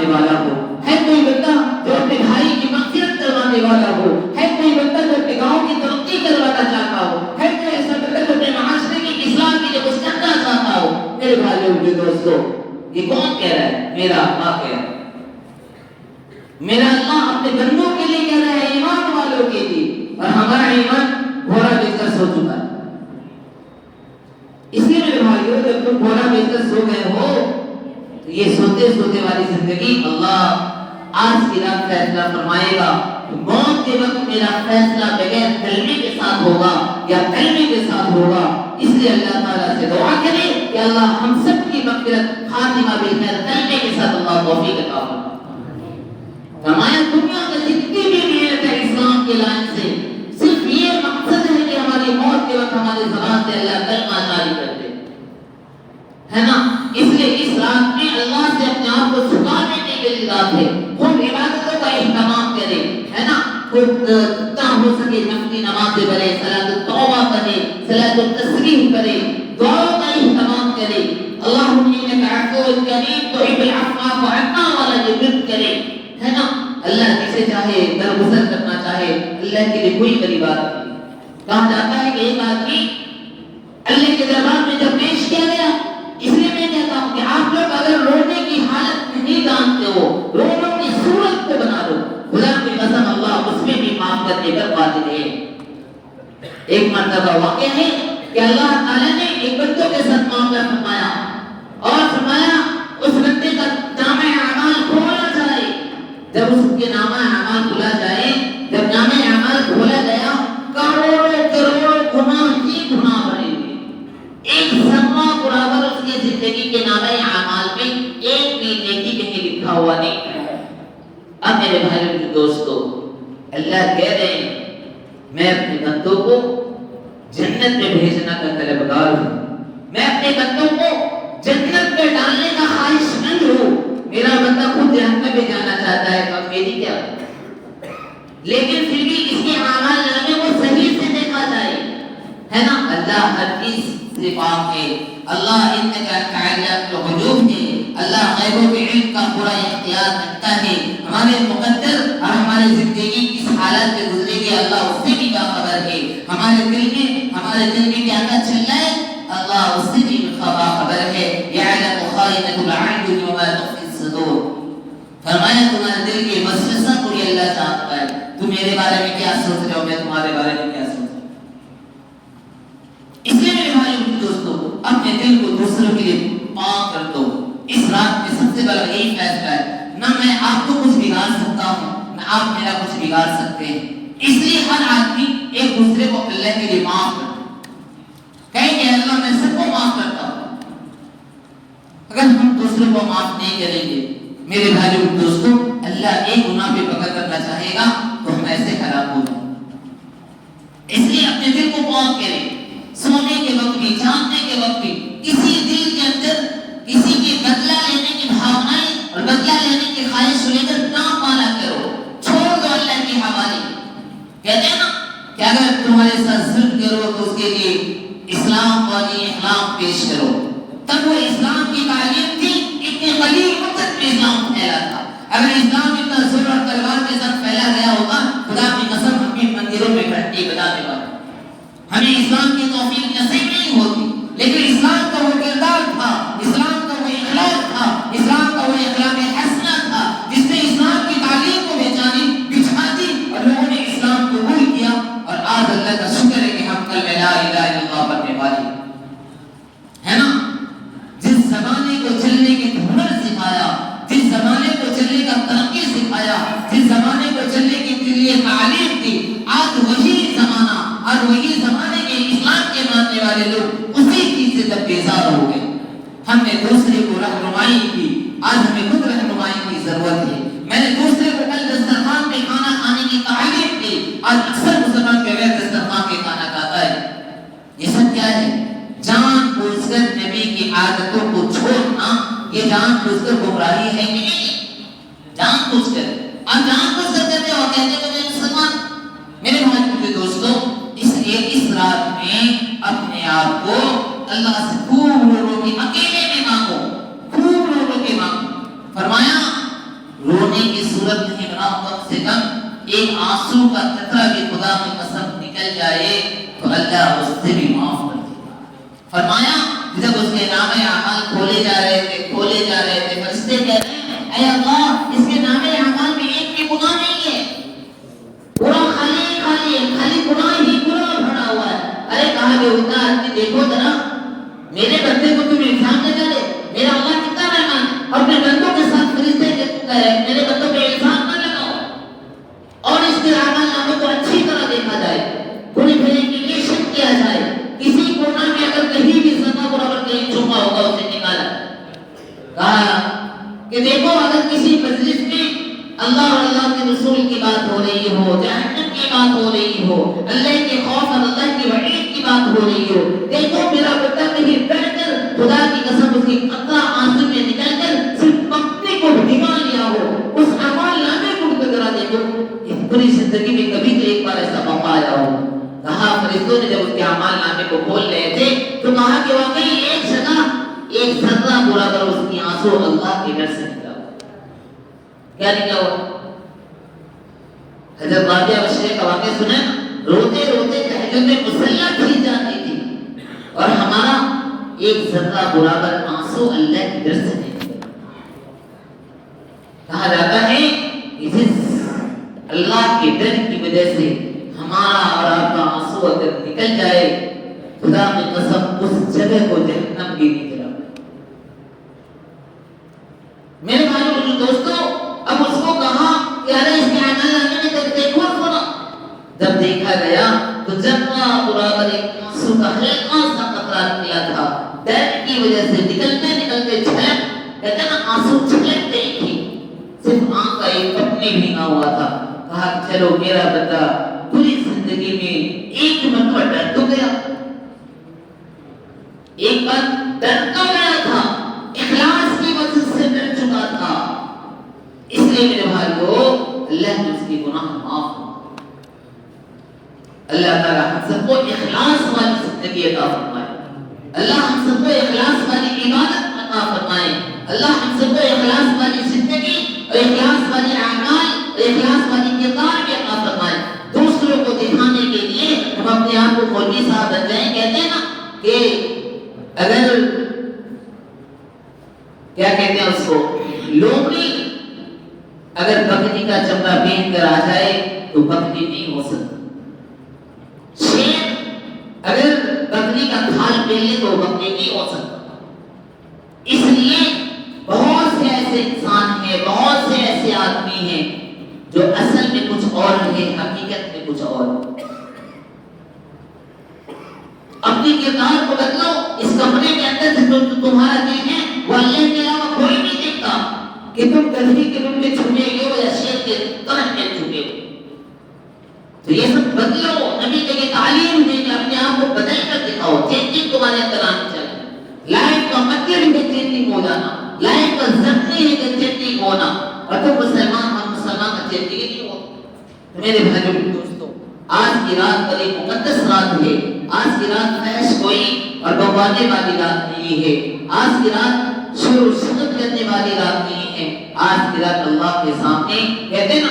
کروانے والا ہو، ہے کوئی بندہ جو اپنے بھائی کی مغفرت کروانے والا ہو، ہے کوئی بندہ جو اپنے گاؤں کی ترقی کروانا چاہتا ہو، ہے کوئی ایسا بندہ جو اپنے معاشرے کی اصلاح کے لیے کچھ کرنا چاہتا ہو. میرے بھائیوں میرے دوستوں، یہ کون کہہ رہا ہے؟ میرا اللہ کہہ رہا ہے. میرا اللہ اپنے بندوں کے لیے کہہ رہا ہے، ایمان والوں کے لیے. اور ہمارا ایمان گھوڑا بیچ کر سو چکا ہے. اس لیے میرے بھائیوں، جب تم گھوڑا بیچ کر سو گئے ہو تو یہ سوتے سوتے والی زندگی اللہ آج کی رات فیصلہ فرمائے گا. موت کے وقت میرا فیصلہ بغیر کلمے کے ساتھ ہوگا یا کلمے کے ساتھ ہوگا. اس لیے اللہ تعالیٰ سے دعا کریں کہ اللہ ہم سب کی مغفرت خاتمہ بالخیر کلمے کے ساتھ اللہ توفیق عطا فرمائے. فرمایا دنیا میں جتنی بھی محنت ہے اسلام کے لائن سے، صرف یہ مقصد ہے کہ ہماری موت کے وقت ہماری زبان سے اللہ کلمہ جاری کر دے، ہے نا. اس لیے اس رات میں اللہ سے اپنے آپ کو جھکا دینے کے لیے رات ہے. خود عبادتوں کا اہتمام کرے، ہے نا. خود جتنا ہو سکے نفلی نمازیں پڑھے، صلاۃ التوبہ پڑھے، صلاۃ التسبیح کرے، دعاؤں کا اہتمام کرے. اللہم انک عفو کریم تحب العفو فاعف عنا والا ورد کرے، ہے نا. اللہ جسے چاہے درگزر کرنا چاہے، اللہ کے لیے کوئی بڑی بات نہیں. کہا جاتا ہے کہ ایک آدمی اللہ کے دربار میں جب پیش کیا گیا، اس لیے میں کہتا ہوں کہ آپ لوگ اگر رونے کی حالت نہیں جانتے ہو، رونے کی صورت کو بنا لو. خدا کی قسم اللہ اس میں بھی معاف کرنے پر قادر ہے. ایک مرتبہ واقعہ ہے کہ اللہ تعالیٰ نے ایک بندوں کے ساتھ معاملہ فرمایا اور فرمایا اس بندے کا نامہ اعمال کھولا جائے. جب اس کے نامہ اعمال کھولا جائے، جب نامہ اعمال کھولا گیا، کروڑوں کروڑوں گناہ ہی گناہ بھرے ہوئے، ایک ذرہ برابر اس کی زندگی کے نامہ اعمال میں ایک بھی نیکی کہیں لکھا ہوا نہیں. اب میرے بھائیوں کے دوستو، اللہ کہہ رہے ہیں میں اپنے بندوں کو جنت میں بھیجنا کا طلبگار ہوں، میں اپنے بندوں کو جنت میں ڈالنے کا خواہش مند ہوں. میرا بندہ خود جہنم میں جانا چاہتا ہے، تو میری کیا، لیکن پھر بھی اس کے اعمال نامے کو صحیح سے دیکھا جائے، ہے نا. اللہ ہر چیز سے پاک ہے. اللہ انک تعالیٰ الغیوب ہے. اللہ غیبوں کے علم کا پورا اختیار رکھتا ہے. ہمارے مقدر اور ہماری زندگی کس حالت میں گزرے گی اللہ اس سے بھی باخبر ہے. ہمارے دل میں کیا کیا چل رہا ہے اللہ اس سے بھی باخبر ہے. یعلم خائنۃ الاعین وما تخفی الصدور. فرمایا تمہارے دل کی وسوسہ کو یہ اللہ جانتا ہے. تم میرے بارے میں کیا سوچ رہے ہو، میں تمہارے بارے میں کیا سوچ رہا ہوں. اس لیے میرے بھائیو دوستو، اپنے دل کو دوسروں کے لیے پاک کر دو. اس رات میں سب سے بڑا یہی فیصلہ ہے. نہ میں آپ کو کچھ بگاڑ سکتا ہوں، نہ آپ میرا کچھ بگاڑ سکتے ہیں. اس لیے ہر آدمی ایک دوسرے کو اللہ کے لیے معاف کر دو. کہیں کہ اللہ میں سب کو معاف کرتا ہوں. اگر ہم دوسروں کو معاف نہیں کریں گے میرے بھائیو دوستو، اللہ ایک گناہ پہ پکڑ کرنا چاہے گا تو ہم ایسے خراب ہو جائیں. اس لیے اپنے دل کو پاک کریں. سونے کے وقت بھی، جاننے کے وقت بھی کسی دل کے اندر کسی کی بدلہ لینے کی بھاونائیں اور بدلہ لینے کی خواہش لے کر نہ پالا کرو. چھوڑ دو اللہ کے حوالے. کہتے ہیں نا کہ اگر تمہارے ساتھ ظلم کرو تو اس کے لیے اسلام والی اخلاق پیش کرو. تب وہ اسلام کی تعلیم تھی، اتنے قلیل مدت میں اسلام پھیلا تھا. اگر اسلام اتنا زور اور تلوار کے ساتھ پھیلا گیا ہوگا، خدا کی قسم ہم بھی مندروں میں گھنٹی بجانے والے، ہمیں اسلام کی توفیق نصیب نہیں ہوتی. لیکن اسلام کا وہ کردار تھا، اسلام کا وہ اخلاق تھا، اسلام کا وہ اخلاق حسنہ تھا جس نے اسلام کی تعلیم کو بچھا دی اور لوگوں نے اسلام قبول کیا. اور آج اللہ کا شکر ہے کہ ہم کل لا الہ الا اللہ پڑھنے والے ہے نا. جس زمانے کو چلنے کی ہنر سکھایا، جس زمانے کو چلنے کا ترقی سکھایا، جس زمانے کو چلنے کی لیے تعلیم دی، آج وہی زمانہ اور وہی زمانے کے اسلام کے ماننے والے لوگ اسی چیز سے تب بیزار ہو گئے. ہم نے دوسرے کو رہنمائی کی، آج ہمیں خود رہنمائی کی ضرورت ہے. میں نے دوسرے کو کل دسترخوان پہ کھانا کھانے کی تعلیم دی، آج اکثر مسلمان بغیر دسترخوان کے کھانا کھاتا ہے. یہ سب کیا ہے؟ جان بوجھ کر نبی کی عادتوں کو چھوڑنا. یہ جان بوجھ کر گمراہی ہے کہ نہیں؟ جان بوجھ کر آپ جان بوجھ کر کرتے ہو، کہتے ہو میں مسلمان. میرے بھائی دوستوں، اس رات میں اپنے آپ کو اللہ سے خوب رو رو کے اکیلے میں مانگو، خوب رو رو کے مانگو. فرمایا صورت نہیں بناؤ، کم سے کم ایک آنسو کا قطرہ بھی خدا کی قسم نکل جائے تو اللہ اس سے بھی معاف کر دے گا۔ فرمایا جب اس کے نام اعمال کھولے جا رہے تھے فرشتے کہہ رہے ہیں اے اللہ اس کے نام اعمال میں ایک بھی گناہ نہیں ہے، پورا خالی گناہ ہی گناہ بھرا ہوا ہے۔ ارے کہا کہ ہوتا آدمی دیکھو ذرا میرے بندے کو تم الزام نہ ڈالے، میرا اللہ کتنا رحمان اور اپنے بندوں کے ساتھ فرشتے کہ تو کہہ رہے میرے بندوں پہ الزام نہ لگاؤ، اور اس کے اعمال نامے کو اچھی طرح دیکھا جائے، پوری ویریفیکیشن کیا جائے، کسی گناہ میں اگر کہیں بھی ذرہ برابر کہیں چھپا ہوگا اسے نکالا۔ کہا کہ دیکھو اگر کسی مجلس میں اللہ اور اللہ کے رسول کی بات ہو رہی ہو، جہنم کی بات ہو رہی ہو، اللہ کے خوف اور اللہ کی وعید کی بات ہو رہی ہو، دیکھو میرا بندہ کہیں بیٹھ کر خدا کی قسم اس کی قطرہ آنسو میں نکل کر صرف اپنے کو بھگا لیا ہو، اس اعمال نامے کو ذرا دیکھو، اس پوری زندگی میں کبھی تو ایک بار ایسا موقع آیا ہو۔ کہا فرشتوں نے جب اس کے اعمال نامے کو کھول رہے تھے تو کہا کہ واقعی ایک جگہ ایک ذرہ برابر اس کی آنسو اللہ کے ڈر سے نکلا۔ کیا نکلا ہوا؟ حضرت رابعہ بشریہ کا واقعہ سنا، روتے روتے تہجد میں مسلح کھل جاتی تھی اور ہمارا ایک ذرہ برابر آنسو اللہ کی ڈر سے نکلا۔ کہا جاتا ہے اس اللہ کے ڈر کی وجہ سے ہمارا اور آپ کا آنسو اگر نکل جائے خدا کی قسم اس جگہ کو جہنم بھی نہیں جلا۔ میرے بھائیو اور دوستو اب اس کو کہا کہ ارے اس کے اعمال نامے میں دیکھو سنا، جب دیکھا گیا تو ذرہ برابر ایک آنسو کا ہلکا سا قطرہ نکلا تھا، ڈر کی وجہ سے نکلتے چھلک، کہتے نا آنسو چھلکتے ہی تھی، صرف آنکھ کا ایک پٹنی بھی نہ ہوا تھا۔ کہا چلو میرا بندہ پوری زندگی میں ایک مرتبہ ڈر تو گیا، ایک بار ڈر تو گیا تھا، اخلاص کی وجہ سے ڈر چکا تھا، اس لیے میرے بھائیو اللہ نے اس کی گناہ معاف کر۔ اللہ تعالی ہم سب کو اخلاص والی زندگی عطا فرمائے، اللہ ہم سب کو اخلاص والی عبادت عطا فرمائے، اللہ ہم سب کو اخلاص والی زندگی اور اخلاص والی اعمال اور اخلاص والی کردار بھی عطا فرمائے۔ دوسروں کو دکھانے کے لیے ہم اپنے آپ کو مولوی صاحب بن جائیں، کہتے ہیں نا کہ اگر کیا کہتے ہیں اس کو لومڑی اگر بکری کا چمڑا پہن کر آ جائے تو بکری نہیں ہو سکتی، شیر اگر بکری کا کھال پہن لے تو بکری نہیں ہو سکتا۔ اس لیے بہت سے ایسے انسان ہیں، بہت سے ایسے آدمی ہیں جو اصل میں کچھ اور ہے، حقیقت میں کچھ اور۔ اپنی کردار کو بدلو، اس کمرے کے اندر سے جو تمہارا دل ہے وہ اللہ کے علاوہ کوئی نہیں دیکھتا کہ تم گدھے کے روپ میں چھپے ہو یا شیر کے تن میں چھپے ہو۔ تو یہ سب بدلو، نبی کے یہ تعلیم ہے کہ اپنے آپ کو بدل کر دکھاؤ، چینجنگ تمہارے اندر آنی چاہیے۔ لائف کا مطلب ہے چینجنگ ہو جانا، لائف کا ضروری ہے کہ چینجنگ ہونا، اور تم مسلمان ہم مسلمان کا چینجنگ نہیں ہوتا۔ میرے بھائیوں اور دوستوں آج کی رات بڑی مقدس رات ہے، آج کی رات فحش کوئی اور بوانے والی رات نہیں ہے، آج کی رات شور و شدت کرنے والی رات نہیں ہے، آج کی رات اللہ کے سامنے کہتے نا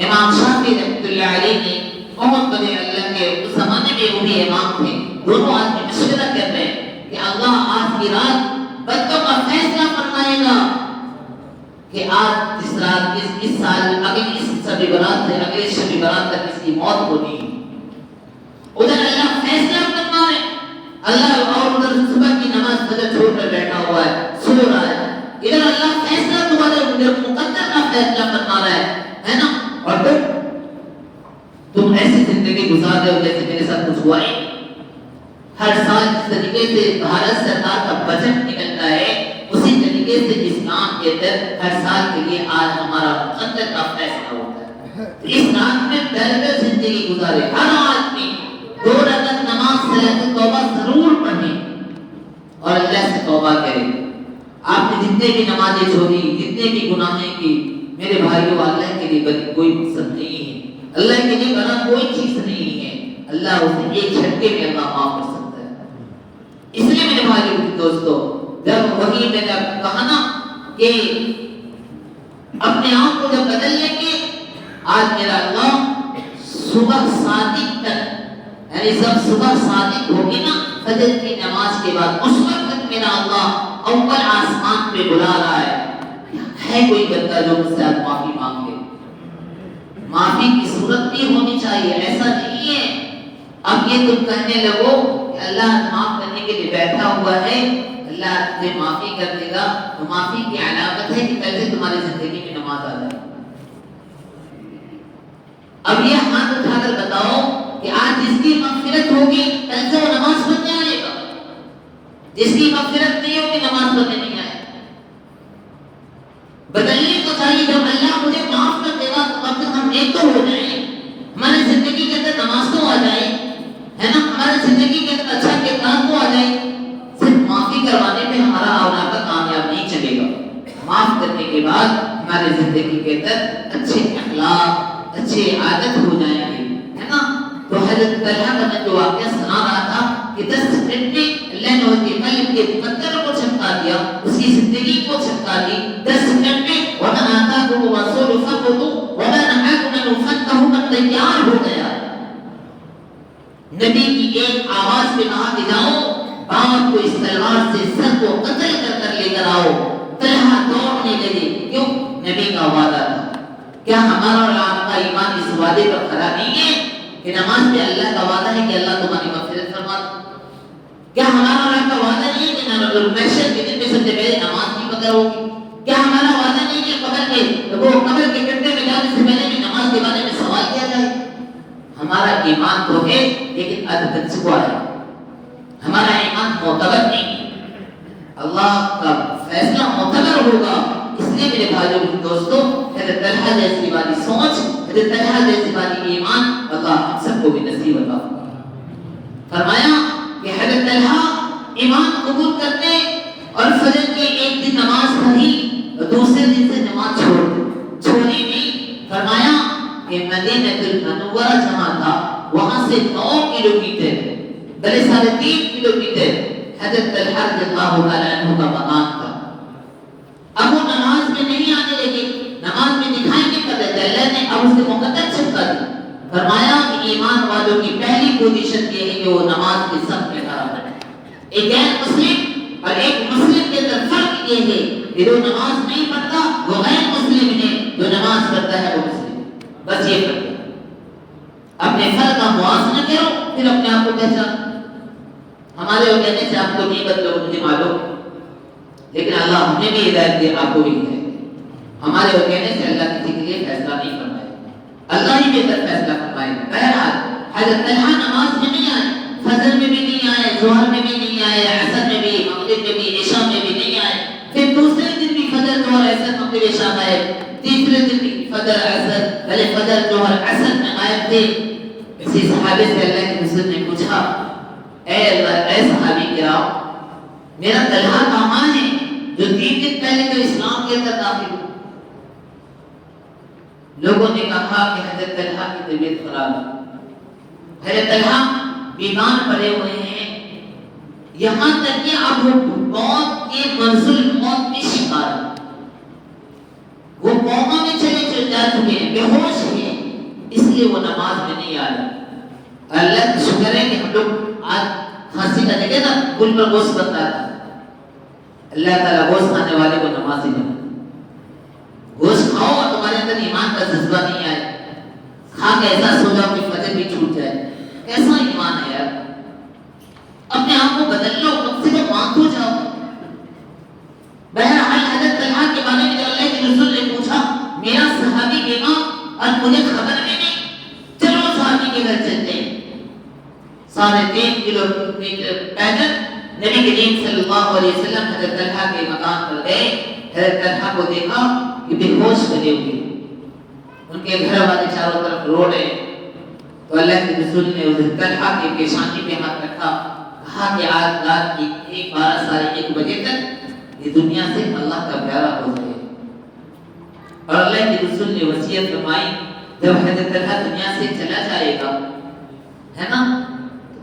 امام شافعی رحمۃ اللہ علیہ نے بہت بڑے اللہ کے اس زمانے میں وہی امام تھے، دونوں آدمی مشورہ کر رہے ہیں کہ اللہ آج کی رات بندوں کا فیصلہ فرمائے گا کہ آج اس رات اس سال اگلی شب برات سے اگلے شب برات تک اس کی موت ہونی ہے۔ ادھر اللہ فیصلہ کرنا ہے، اللہ اور ادھر صبح کی نماز فجر چھوڑ کر بیٹھا ہوا ہے، سو رہا ہے، ادھر اللہ فیصلہ تمہارے مقدر کا فیصلہ کرنا رہا ہے نا، اور تم ایسی زندگی گزار رہے ہو جیسے میرے ساتھ کچھ ہوا ہے۔ ہر سال جس طریقے سے بھارت سرکار کا بجٹ نکلتا ہے اسی طریقے سے اس کام کے اندر ہر سال کے لیے آج ہمارا مقدر کا فیصلہ ہوتا ہے۔ اس رات میں ڈر کر زندگی گزارے، ہر آدمی 2 رکعت نماز صلاۃ توبہ ضرور پڑھے اور اللہ سے توبہ کرے۔ آپ نے جتنے بھی نمازیں چھوڑی، جتنے بھی گناہیں کی، میرے بھائیوں اللہ کے لیے کوئی مقصد نہیں ہے، اللہ کے لیے بنا کوئی چیز نہیں ہے، اللہ اسے ایک جھٹکے میں اللہ معاف کر سکتا ہے۔ اس لیے میرے بھائیوں دوستو جب وہی میں نے کہا نا کہ اپنے آپ کو جب بدل لیں گے، آج میرا اللہ صبح صادق تک، یعنی جب صبح صادق ہوگی نا فجر کی نماز کے بعد، اس وقت تک میرا اللہ اول آسمان پہ بلا رہا ہے کوئی بندہ جو مجھ سے آج معافی مانگے؟ معافی کی صورت بھی ہونی چاہیے، ایسا نہیں ہے اب یہ تم کہنے لگو کہ اللہ معاف کرنے کے لیے بیٹھا ہوا ہے، اللہ تمہیں معافی کر دے گا، تو معافی کی علامت ہے کہ کل سے تمہاری زندگی میں نماز آ جائے۔ اب یہ ہاتھ اٹھا کر بتاؤ کہ آج جس کی مغفرت ہوگی کل سے وہ نماز پڑھنے آئے گا، جس کی مغفرت نہیں ہوگی نماز پڑھنے نہیں آئے گا۔ بدلنے کو چاہیے، جب اللہ مجھے معاف کر دے گا تو اب تک ہم نیک تو ہو جائیں، ہماری زندگی کے اندر نماز تو آ جائے، ہے نا، ہماری زندگی کے اندر اچھا کردار تو آ جائے۔ صرف معافی کروانے میں ہمارا آنا کا کامیاب نہیں چلے گا، معاف کرنے کے بعد ہماری زندگی کے اندر اچھے اخلاق، اچھے عادت ہو جائیں گے، ہے نا۔ تو حضرت طلحہ کا میں جو واقعہ سنا رہا تھا کہ 10 منٹ میں اللہ نے اس کے قلب کے پتھر کو چمکا دیا، اس کی زندگی کو چمکا دی 10 منٹ میں۔ وَمَا آتَاكُمُ الرَّسُولُ فَخُذُوهُ وَمَا نَهَاكُمْ عَنْهُ فَانْتَهُوا، من تیار ہو گیا۔ نبی کی ایک آواز پہ کہا کہ جاؤ باپ کو اس تلوار سے سر کو قتل کر لے کر آؤ۔ طلحہ دوڑنے لگے، کیوں؟ نبی کا وعدہ تھا۔ کیا ہمارا اور آپ کا ایمان اس وعدے پر کھڑا نہیں ہے کہ نماز پہ اللہ کا وعدہ ہے کہ اللہ تمہاری مغفرت فرما دے؟ کیا ہمارا اور آپ کا وعدہ نہیں ہے کہ محشر کے دن میں سب سے پہلے نماز کی قدر ہوگی؟ کیا ہمارا وعدہ نہیں ہے قبر کے گڈھے میں جانے سے پہلے بھی نماز کے بارے میں سوال کیا جائے؟ ہمارا ایمان تو ہے لیکن عدد چھپا ہے، ہمارا ایمان معتبر نہیں ہے۔ اللہ کا فیصلہ معتبر ہوگا، اس لیے میرے بھائیوں دوستوں، حضرت طلحہ جیسی والی سوچ، حضرت طلحہ جیسی والی ایمان اللہ ہم سب کو بھی نصیب عطا فرمایا کہ حضرت طلحہ ایمان قبول کرتے اور فجر کی ایک دن نماز پڑھی اور دوسرے دن سے نماز چھوڑی نہیں۔ فرمایا کہ مدینہ المنورہ جہاں تھا وہاں سے 9 کلومیٹر بلے 3.5 کلومیٹر حضرت طلحہ رضی اللہ تعالیٰ عنہ کا مکان تھا۔ اب وہ نماز میں نہیں آنے لگے، نماز میں دکھائی نہیں پڑتے تھے، اللہ نے اب اس کے مقدس چھپکا دی۔ فرمایا کہ ایمان والوں کی پہلی پوزیشن یہ ہے کہ وہ نماز کے صف میں کھڑا ہے۔ ایک غیر مسلم اور ایک مسلم کے اندر فرق یہ ہے کہ جو نماز نہیں پڑھتا وہ غیر مسلم ہے، جو نماز پڑھتا ہے وہ مسلم، بس یہ فرق ہے۔ اپنے فرق کا موازنہ کرو پھر اپنے آپ کو پہچان۔ ہمارے وہ کہنے سے آپ کو نہیں بدلو، مجھے معلوم، لیکن اللہ ہمیں بھی ہدایت دے، آپ کو بھی ہدایت دے۔ ہمارے وہ کہنے سے اللہ کسی کے لیے فیصلہ نہیں فرمائے، اللہ ہی بہتر فیصلہ فرمائے۔ بہرحال حضرت طلحہ نماز میں نہیں آئے، فجر میں بھی نہیں آئے، ظہر میں بھی نہیں آئے، عصر میں بھی، مغرب میں بھی، عشاء میں بھی نہیں آئے۔ پھر دوسرے دن بھی فجر، ظہر، عصر، مغرب، عشاء آئے۔ تیسرے دن بھی فجر، عصر، پہلے فجر، ظہر، عصر میں غائب تھے۔ کسی صحابی سے اللہ کے رسول نے پوچھا، اے اللہ، اے صحابی کرام، میرا طلحہ کہاں ہے جو 3 دن پہلے تو اسلام کے اندر داخل ہوا؟ لوگوں نے کہا کہ حضرت طلحہ کی طبیعت خراب ہے، حضرت طلحہ بیمار پڑے ہوئے ہیں، یہاں تک کہ اب وہ موت کے منزل، موت میں شکار ہے، وہ قوما میں چلے جا چکے ہیں، بے ہوش ہیں، اس لیے وہ نماز میں نہیں آ رہے۔ اللہ کا شکر ہے کہ ہم لوگ آج کھانسی کا جگہ نا پل پر گوشت بنتا ہے، اللہ تعالیٰ گوشت کھانے والے کو نماز ہی نہیں۔ گوشت کھاؤ اور تمہارے اندر ایمان کا جذبہ نہیں آئے، کھا کے ایسا سو جاؤ کہ فجر بھی چھوٹ جائے، کیسا ایمان ہے یار؟ اپنے آپ کو بدل لو، کم سے کم مانگ ہو جاؤ۔ بہرحال حضرت طلحہ کے بارے میں جب اللہ کے رسول نے پوچھا، میرا صحابی بیمار اور مجھے خبر بھی نہیں، چلو صحابی کے گھر چلتے ہیں۔ 3.5 کلومیٹر پیدل نبی کریم صلی اللہ علیہ وسلم حضرت طلحہ کے مکان پر گئے۔ حضرت طلحہ کو دیکھا کہ بے ہوش بنے ہوئے، ان کے گھر والے چاروں طرف رو رہے ہیں۔ تو اللہ کے رسول نے حضرت طلحہ کے پیشانی پہ ہاتھ رکھا، کہا کہ آج رات کی 12:30 بجے تک یہ دنیا سے اللہ کا پیارا ہو جائے۔ اور اللہ کے رسول نے وصیت فرمائی، جب حضرت طلحہ دنیا سے چلا جائے گا، ہے نا،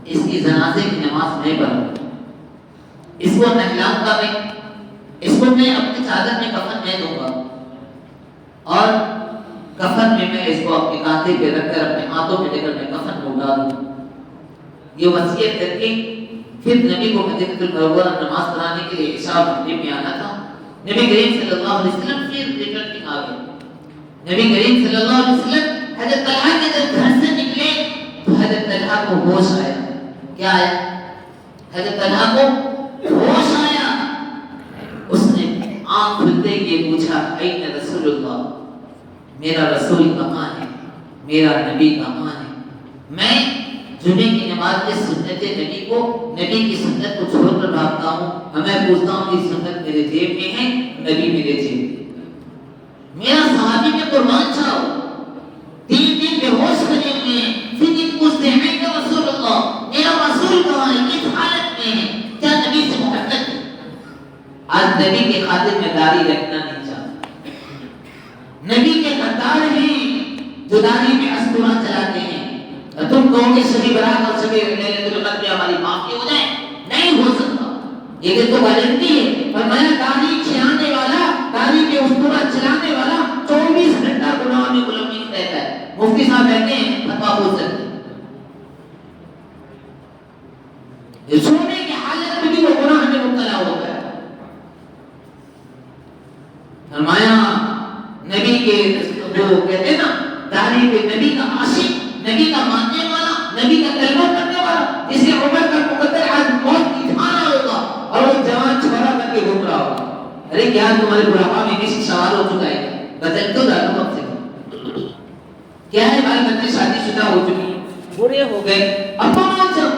اس کی جنازے کی نماز میں پڑھوں، اس کو نہلاؤں گا میں، اس کو میں اپنی چادر میں کفن میں دوں گا، اور کفن میں اس کو اپنے کاندھے پہ رکھ کر اپنے ہاتھوں پہ لے کر میں کفن میں اٹھا دوں. یہ وصیت کر کے پھر نبی کو مدینہ المنورہ نماز پڑھانے کے لیے عشاء مغرب میں آنا تھا. نبی کریم صلی اللہ علیہ وسلم پھر ریٹرننگ آ گئے. نبی کریم صلی اللہ علیہ وسلم حضرت طلحہ کے جب گھر سے نکلے تو حضرت طلحہ کو ہوش آیا. کیا آیا؟ حضرت طلحہ کو ہوش آیا. اس نے آنکھ کھلتے ہی پوچھا این رسول اللہ، میرا رسول کہاں ہے، میرا نبی کہاں ہے؟ میں جمعے کی نماز کے سنت نبی کو، نبی کی سنت کو چھوڑ کر بھاگتا ہوں. میں پوچھتا ہوں کہ سنت میرے جیب میں ہے، نبی میرے جیب میں. میرا صحابی میں قربان جاؤ، 3 دن بے ہوش بنے ہوئے ہیں، پھر یہ پوچھتے ہیں کہ رسول اللہ، میرا رسول کہاں ہے، کس حالت میں ہے، کیا نبی سے محبت ہے؟ آج نبی کے خاطر میں داڑھی رکھنا نہیں چاہتا. نبی کے غدار ہیں جو داڑھی میں استورا چلاتے ہیں. تم کہو گے شبی برات اور شبی لیلۃ القدر میں ہماری معافی ہو جائے، نہیں ہو سکتا. یہ تو گارنٹی ہے. فرمایا داڑھی چھیانے والا، داڑھی پہ استورا چلانے والا 24 گھنٹہ گناہ میں ملوث رہتا ہے. مفتی صاحب کہتے ہیں فتوا ہو سکتی ہے، سونے کی حالت میں بھی وہ گناہ میں مبتلا ہوتا ہے. فرمایا نبی کے وہ کہتے ہیں نا داڑھی پہ نبی کا عاشق، نبی کا ماننے والا، نبی کا کلمہ کرنے والا، جسے عمر کا مقدر آج موت کی دھانا ہوگا اور وہ جوان چھوڑا کر کے گھوم رہا ہوگا. ارے کیا تمہارے بڑھاپا میں کسی سوال ہو چکا ہے؟ بدل تو ڈالو کم سے کم. کیا ہے بال بچے شادی شدہ ہو چکی، بوڑھے ہو گئے، اب تو مان جاؤ،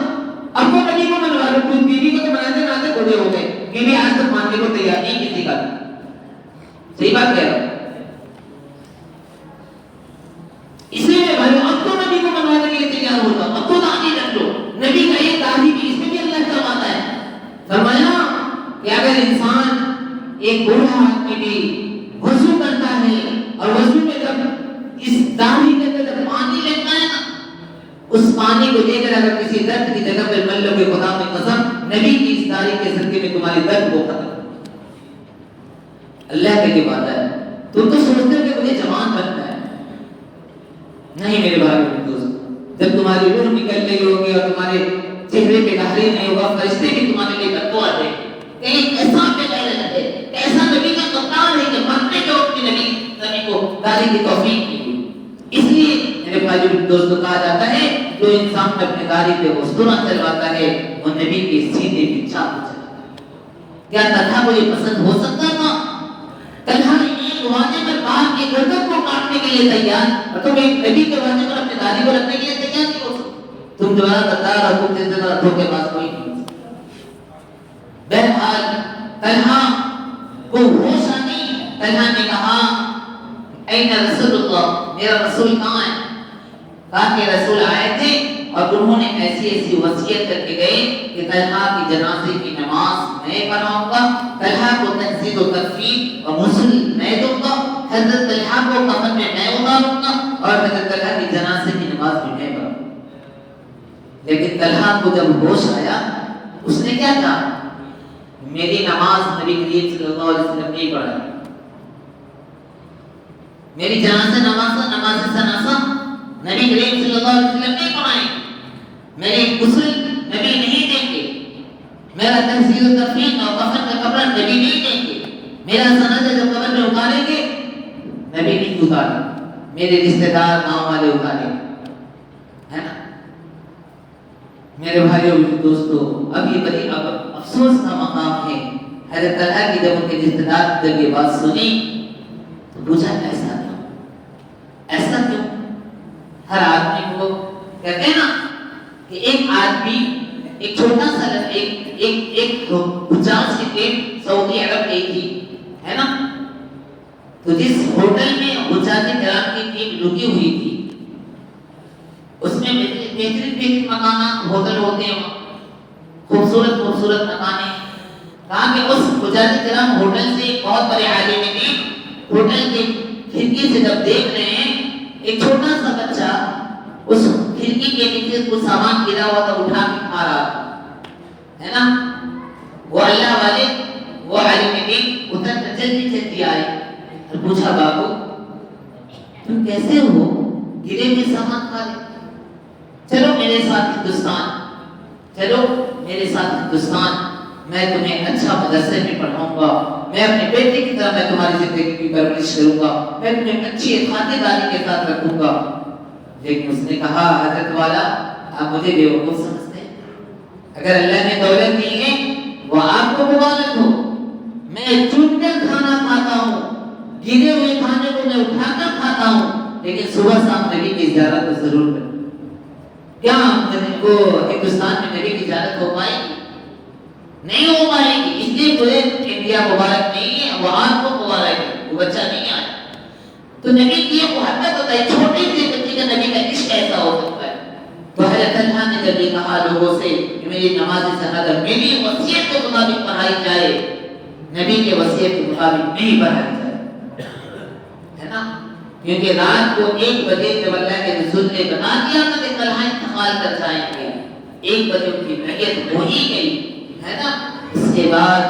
اب تو نبی کو منوا لو. کوئی بیوی کو تو مناتے مناتے بوڑھے ہو گئے، بیوی آج تک ماننے کو تیار نہیں کسی کا. صحیح بات کہہ رہا ہوں. اس لیے بھائی اب تو نبی کو منوانے کے لیے تیار ہوتا، اب تو داڑھی رکھ لو. نبی کا یہ داڑھی بھی، اس میں بھی اللہ فرماتا ہے. فرمایا کہ اگر انسان ایک بوڑھا آدمی بھی وضو کرتا ہے اور وضو میں جب اس داڑھی کے اندر جب پانی لیتا ہے نا، اس پانی کو لے کر اگر کسی درد کی جگہ پر مل لو گے، خدا کی قسم نبی کی اس داڑھی کے صدقے میں تمہاری درد کو ختم. اللہ کی بات ہے. تم تو سوچتے ہو کہ مجھے جوان بننا ہے. نہیں میرے بھائی دوست، جب تمہاری روح نکل رہی ہوگی اور تمہارے چہرے پہ داڑھی نہیں ہوگا، فرشتے بھی تمہارے لیے بددعا دیں گے. کہیں ایسا پہ کہنے لگے، ایسا نبی کا مقام ہے کہ مرنے کے وقت نبی کو داڑھی کی توفیق کی. اس لیے میرے بھائی دوستوں کہا جاتا ہے جو انسان اپنے داڑھی پہ استورا چلواتا ہے وہ نبی کے سینے کی چھاپ چلاتا ہے. کیا طلحہ کو یہ پسند ہو سکتا تھا؟ طلحہ ایک واضح پر باپ کے گردن کو کاٹنے کے لیے تیار، اور تم ایک نبی کے واضح پر اپنے داڑھی کو رکھنے کے لیے تیار نہیں ہو سکتے. تم جو ہے غدار اور تم جیسے راتوں کے پاس کوئی نہیں. بہرحال طلحہ کو ہوش آئی. طلحہ نے کہا این رسول اللہ، میرا رسول کہاں ہے؟ کہا کہ رسول آئے تھے اور انہوں نے ایسی ایسی وصیت کر کے گئے کہ طلحہ کی جنازے کی نماز میں پڑھاؤں گا، طلحہ کو تجسید و تکفین اور غسل میں دوں گا، حضرت طلحہ کو کفن میں اتاروں گا اور حضرت طلحہ کی جنازے کی نماز بھی میں پڑھوں گا. لیکن طلحہ کو جب ہوش آیا اس نے کیا کہا؟ میری نماز نبی کریم صلی اللہ علیہ وسلم نہیں پڑھا، میری جنازہ نماز جنازہ نبی کریم صلی اللہ علیہ وسلم نہیں پڑھائیں، میرے غسل نبی نہیں دیں گے، میرا تجسید و تکفین اور کفن کا کپڑا نبی نہیں دیں گے، میرا جنازہ جب قبر میں اتاریں گے نبی نہیں اتاریں، میرے رشتہ دار گاؤں والے اتاریں گے. ہے نا میرے بھائیوں دوستو، اب یہ بڑی افسوس کا مقام ہے. حضرت طلحہ کی جب ان کے رشتہ دار جب یہ بات سنی تو پوچھا ایسا کیوں، ایسا کیوں؟ ہر آدمی کو کہتے ہیں نا کہ ایک آدمی ایک چھوٹا سا ایک حجاز کی ٹرین سعودی عرب گئی تھی، ہے نا، تو جس ہوٹل میں حجاز کرام کی ٹیم رکی ہوئی تھی اس میں بہترین مکانات ہوٹل ہوتے ہیں، خوبصورت مکانے. کہا کہ اس حجاز کرام ہوٹل سے بہت بڑے عالم دین ہوٹل کے کھڑکی سے جب دیکھ رہے ہیں ایک چھوٹا سا بچہ اس کھڑکی کے نیچے کچھ سامان گرا ہوا تھا اٹھا کے کھا رہا تھا، ہے نا. وہ اللہ والے وہ عالم دین ادھر جلدی آئے اور پوچھا بابو تم کیسے ہو گرے ہوئے سامان کھا رہے؟ چلو میرے ساتھ ہندوستان، چلو میرے ساتھ ہندوستان، میں تمہیں اچھا مدرسے میں پڑھاؤں گا، میں اپنے بیٹے کی طرح میں تمہاری زندگی کی پرورش کروں گا، میں تمہیں اچھی خاطرداری کے ساتھ رکھوں گا۔ لیکن اس نے کہا حضرت والا آپ مجھے بیوقوف سمجھتے ہیں؟ اگر اللہ نے دولت دی ہے وہ آپ کو مبارک ہو، میں چن کر کھانا کھاتا ہوں، گرے ہوئے کھانے کو میں اٹھا کر کھاتا ہوں، لیکن صبح شام نبی کی زیارت تو ضرور کروں۔ کیا وہ ہندوستان میں نبی کی زیارت ہو پائے گی؟ نہیں ہو پائے گی، اس لیے پورے انڈیا مبارک نہیں ہے، وہ آپ کو مبارک ہے، وہ بچہ نہیں آیا۔ تو نبی کی یہ محبت ہوتا ہے، چھوٹی سی بچی کا نبی کا عشق ایسا ہو سکتا ہے۔ تو حضرت طلحہ نے جب یہ کہا لوگوں سے کہ میری نماز سند میری وصیت کے مطابق پڑھائی جائے، نبی کے وصیت کے مطابق نہیں پڑھائی جائے، ہے نا؟ کیونکہ رات کو 1 بجے جب اللہ کے رسول نے بتا دیا تھا کہ طلحہ انتقال کر جائیں گے، 1 بجے ان کی میت ہو ہی گئی، ہے نا؟ اس کے بعد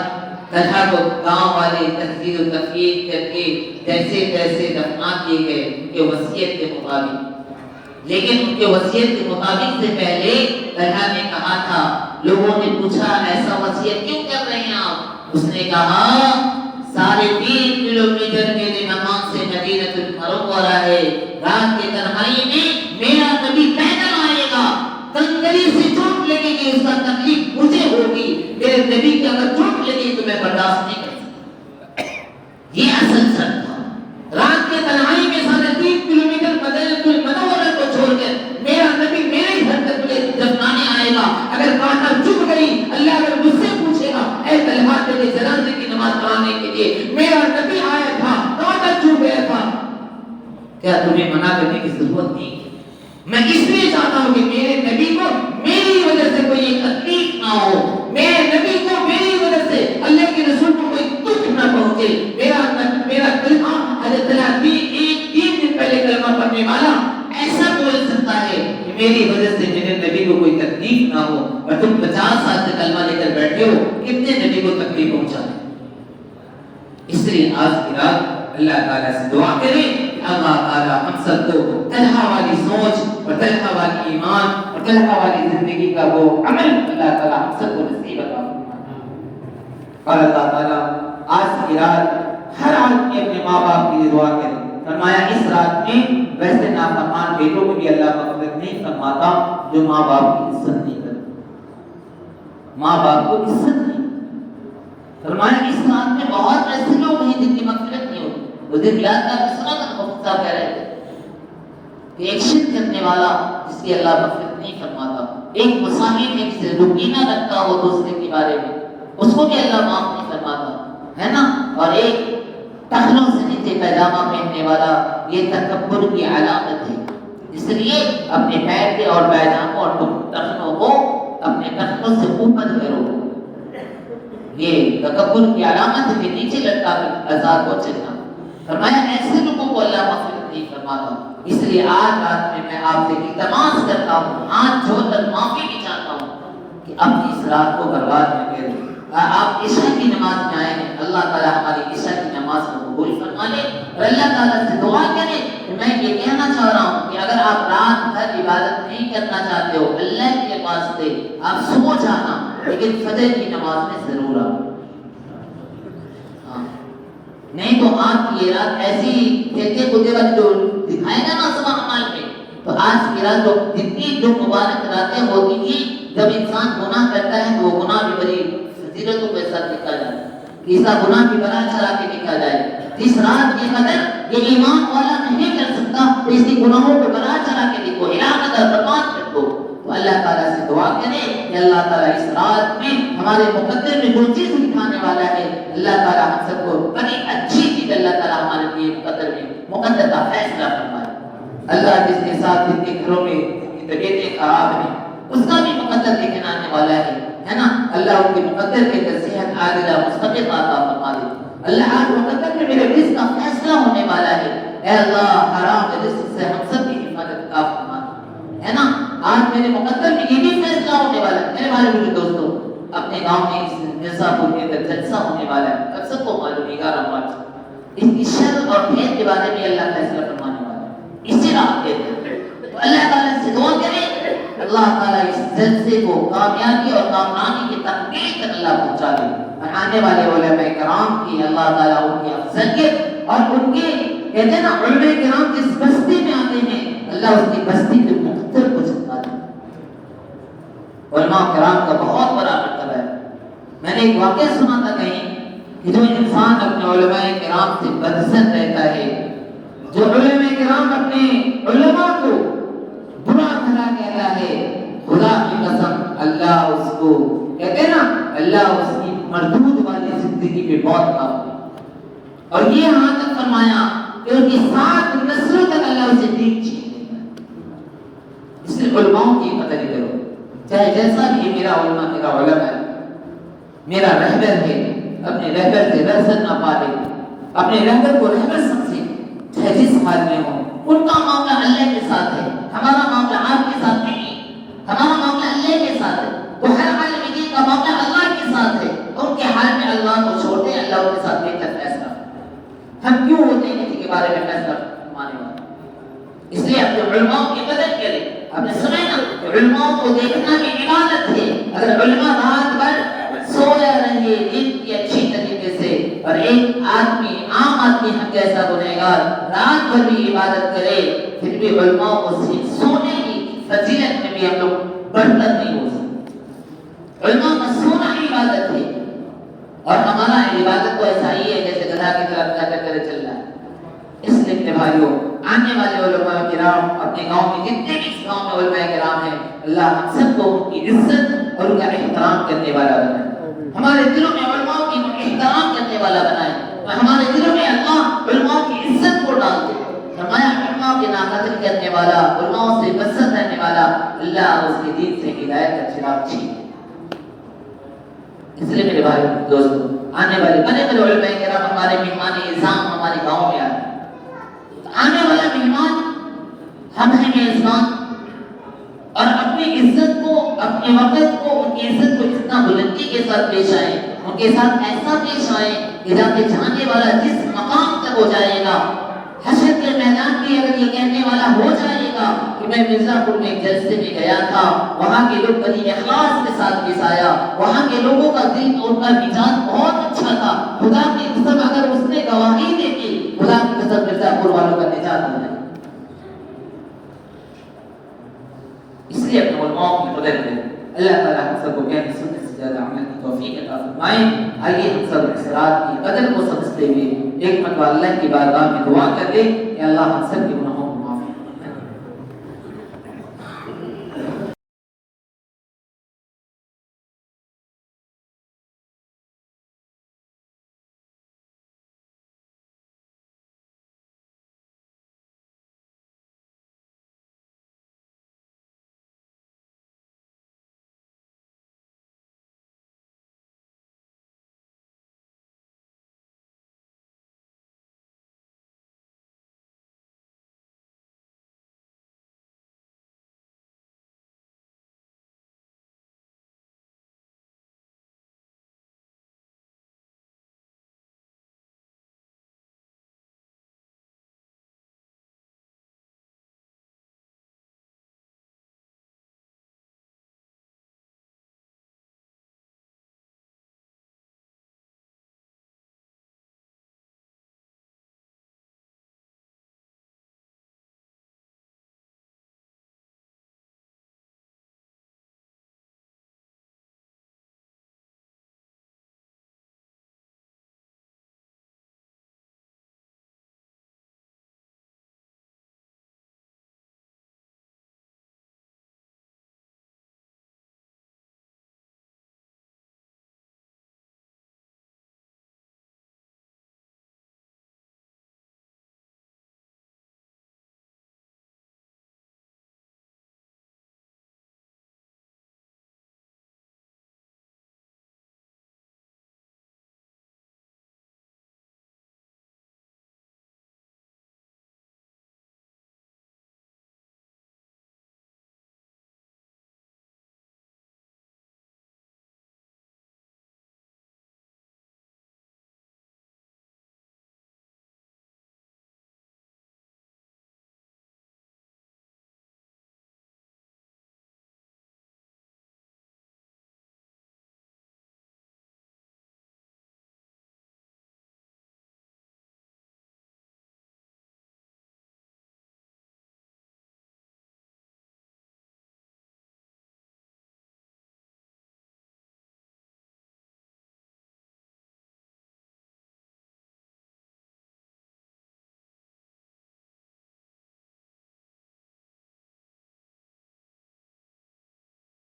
طلحہ کو گاؤں والے تجدید و تفریق کر کے جیسے تیسے دفنا کیے گئے ان کے وصیت کے مطابق۔ لیکن ان کے وصیت کے مطابق سے پہلے طلحہ نے کہا تھا، لوگوں نے پوچھا ایسا وصیت کیوں کر رہے ہیں آپ؟ اس نے کہا 3.5 کلومیٹر میرے مکان سے مدینہ المنورہ ہے، رات کی تنہائی میں میرا نبی پیدل آئے گا، کنکری سے چوٹ لگے گی اس کا تکلیف مجھے ہوگی، میرے نبی کی اگر چوٹ لگی تو میں برداشت نہیں کر سکتا۔ یہ اصل سر تھا۔ رات کے تنہائی میں 3.5 کلومیٹر مدینہ المنورہ کو چھوڑ کر میرا نبی میرے ہی گھر تک دفنانے آئے گا، اگر کانٹا چپ گئی اللہ اگر مجھ سے پوچھے گا اے طلحہ تیرے جنازے کی نماز پڑھانے کے لیے میرا نبی آیا تھا، کانٹا چپ گیا تھا، کیا تمہیں منع کرنے کی ضرورت نہیں؟ میں اس لیے چاہتا ہوں کہ میرے نبی کو میری وجہ سے کوئی تکلیف نہ ہو، میرے نبی کو میری وجہ سے اللہ کے رسول کو کوئی دکھ نہ پہنچے۔ میرا کلمہ حضرت طلحہ بھی 3 دن پہلے کلمہ پڑھنے والا ایسا بول سکتا ہے کہ میری وجہ سے میرے نبی کو کوئی تکلیف نہ ہو، اور تم 50 سال سے کلمہ لے کر بیٹھے ہو، کتنے نبی کو تکلیف پہنچا ہے؟ اس لیے آج کی رات اللہ تعالیٰ سے دعا کریں کہ اللہ تعالیٰ ہم سب کو طلحہ والی سوچ اور طلحہ والی ایمان اور طلحہ والی زندگی کا وہ عمل اللہ تعالیٰ ہم سب کو نصیب عطا فرمائے۔ اور اللہ تعالیٰ آج کی رات ہر آدمی اپنے ماں باپ کے لیے دعا کرے۔ فرمایا اس رات میں ویسے نافرمان بیٹوں کو بھی اللہ مغفرت نہیں فرماتا جو ماں باپ کی عزت نہیں کرتے، ماں باپ کو عزت نہیں۔ فرمایا اس رات میں بہت ایسے لوگ ہیں جن کی مغفرت نہیں ہوتی۔ اس دن یاد کا کسرا کا مفتی صاحب کہہ رہے تھے کہ ایک شرک کرنے والا جس کی اللہ مغفرت نہیں فرماتا، ایک مساہر ہے جسے رکینہ رکھتا ہو دوسرے کے بارے میں، اس کو بھی اللہ معاف نہیں فرماتا، ہے نا؟ اور ایک ٹخنوں سے نیچے پیجامہ پہننے والا، یہ تکبر کی علامت ہے۔ اس لیے اپنے پیر کے اور پیجاموں اور ٹخنوں کو اپنے ٹخنوں سے اوپر کرو، یہ تکبر کی علامت ہے کہ نیچے لٹکا کر آزاد ہو چلنا۔ فرمایا ایسے لوگوں کو اللہ مغفرت نہیں فرماتا۔ اس لیے آج رات میں آپ سے التماس کرتا ہوں، ہاتھ جوڑ کر معافی بھی چاہتا ہوں کہ اپنی اس رات کو برباد نہ کریں۔ آپ عشاء کی نماز میں آئے ہیں، اللہ تعالیٰ ہماری عشاء کی نماز کو قبول فرما لے، اور اللہ تعالیٰ سے دعا کرے کہ میں یہ کہنا چاہ رہا ہوں کہ اگر آپ رات بھر عبادت نہیں کرنا چاہتے ہو اللہ کے واسطے آپ سو جانا، لیکن فجر کی نماز میں ضرور آؤ، نہیں تو آپ کی یہ رات ایسی چہتے کودے والی جو دکھائے گا نا صبح عمال میں، تو آج کی رات جو جتنی جو مبارک راتیں ہوتی تھی جب انسان گناہ کرتا ہے تو وہ گناہ بھی بڑی فضیلتوں کے ساتھ نکل جائے، تیسرا گناہ کی بڑا چلا کے نکل جائے، جس رات کی قدر یہ ایمان والا نہیں کر سکتا تو اس کی گناہوں کو بڑا چلا کے دیکھو، ہلاکت اور برباد کر دو۔ تو اللہ تعالیٰ سے دعا کرے کہ اللہ تعالیٰ اس رات میں ہمارے مقدر میں جو چیز لکھانے والا ہے اللہ تعالیٰ ہم سب کو بڑی اچھی چیز اللہ تعالیٰ ہمارے لیے مقدر کا فیصلہ فرمائے۔ اللہ جس کے ساتھ جن کے گھروں میں طبیعتیں خراب ہیں اس کا بھی مقدر لے کے آنے والا ہے نا؟ اللہ ان کے مقدر کے اندر صحت عاجلہ مستقل عطا فرما دے۔ اللہ آج مقدر میں میرے رزق کا فیصلہ ہونے والا ہے، اے اللہ حرام رزق سے ہم سب کی حفاظت عطا فرما دے، ہے نا؟ آج میرے مقدر میں یہ بھی فیصلہ ہونے والا ہے۔ میرے بھائی میرے دوستوں، اپنے گاؤں میں اس مرزا پور کے اندر جلسہ ہونے والا ہے، اب سب کو معلوم ہے 11 مارچ، اس کی شر اور خیر کے بارے میں اللہ فیصلہ فرمانے والا ہے۔ اللہ تعالیٰ اس جلسے کو کامیابی اور کامرانی کی تکمیل تک اللہ پہنچا دے، اور آنے والے علماء کرام کی اللہ تعالیٰ ان کی افضلیت اور ان کے کہتے ہیں نا علماء کرام جس بستی میں آتے ہیں اللہ اس کی بستی کے مختلف کو چکا دے۔ علماء کرام کا بہت بڑا مرتبہ ہے۔ میں نے ایک واقعہ سنا تھا کہیں کہ جو انسان اپنے علماء کرام سے بدزن رہتا ہے، جو علماء کرام اپنے علماء کو برا بھلا کہتا ہے، خدا کی قسم اللہ اس کو کہتے ہیں نا اللہ اس کی مردود والی زندگی پہ بہت کافی، اور یہ یہاں تک فرمایا کہ ان کی 7 نسلوں تک اللہ اسے نیک چیز دیتا ہے۔ اس لیے علماء کی قدر کرو، چاہے جیسا بھی میرا علماء میرا علم ہے، میرا رہبر ہے، اپنے رہبر سے رسد نہ پالے، اپنے رہبر کو رہبر سمجھے، چاہے جس حال میں ہو۔ ان کا معاملہ اللہ کے ساتھ ہے، ہمارا معاملہ آپ کے ساتھ نہیں، ہمارا معاملہ اللہ کے ساتھ ہے۔ تو ہر عالم کا معاملہ اللہ کے ساتھ ہے، ان کے حال میں اللہ کو چھوڑتے ہیں، اللہ ان کے ساتھ بہتر فیصلہ۔ ہم کیوں ہوتے ہیں کسی کے بارے میں فیصلہ مانے والے؟ اس لیے اپنے علماء کی قدر کریں۔ آپ نے سنا نا کہ علماء کو دیکھنا بھی عبادت ہے۔ اگر علماء رات بھر سویا رہے دن کی اچھی طریقے سے، اور ایک آدمی عام آدمی ہم جیسا گنہگار رات بھر بھی عبادت کرے، پھر بھی علماء کو سونے کی فضیلت میں بھی ہم لوگ بڑھتر نہیں ہو سکتے۔ علماء کا سونا ہی عبادت ہے، اور ہمارا عبادت کو ایسا ہی ہے جیسے گدھا کی طرف چل رہا ہے۔ اس لیے میرے بھائیوں، آنے والے علماء کرام اپنے گاؤں میں جتنے بھی اس گاؤں میں علماء کرام ہیں، اللہ ہم سب کو ان کی عزت اور ان کا احترام کرنے والا بنائے، ہمارے دلوں میں علماء کی احترام کرنے والا بنائے، اور ہمارے دلوں میں اللہ علماء کی عزت کو ڈال دے۔ فرمایا علماء کی ناقدری کرنے والا، علماء سے بسط رہنے والا، اللہ اس کے دین سے ہدایت کا چراغ چھین۔ اس لیے میرے بھائی دوستو، آنے والے بڑے بڑے علماء کرام ہمارے مہمان اعظام ہمارے گاؤں میں آئے، آنے والا مہمان ہم ہیں میزبان، اور اپنی عزت کو، اپنے وقت کو، ان کی عزت کو اتنا بلندی کے ساتھ پیش آئے، ان کے ساتھ ایسا پیش آئے کہ جاتے جانے والا جس مقام تک ہو جائے گا، حشر کے میدان بھی اگر یہ کہنے والا ہو جائے گا کہ میں مرزا پور میں ایک جلسے میں گیا تھا، وہاں کے لوگ بڑی اخلاص کے ساتھ پیش آیا، وہاں کے لوگوں کا دل اور ان کا مزاج بہت اچھا تھا، خدا کی قسم اگر اس نے گواہی دے دی، خدا کی قسم مرزا پور والوں کا نجات ہو جائے۔ اس لیے اپنے علماء کی قدر کریں۔ اللہ تعالیٰ ہم سب کو کہنے سننے سے زیادہ عمل کی توفیق عطا فرمائے۔ آئیے ہم سب اس رات کی قدر کو سمجھتے ہوئے ایک مرتبہ اللہ کی بارگاہ میں دعا کر لیں کہ اللہ ہم سب کی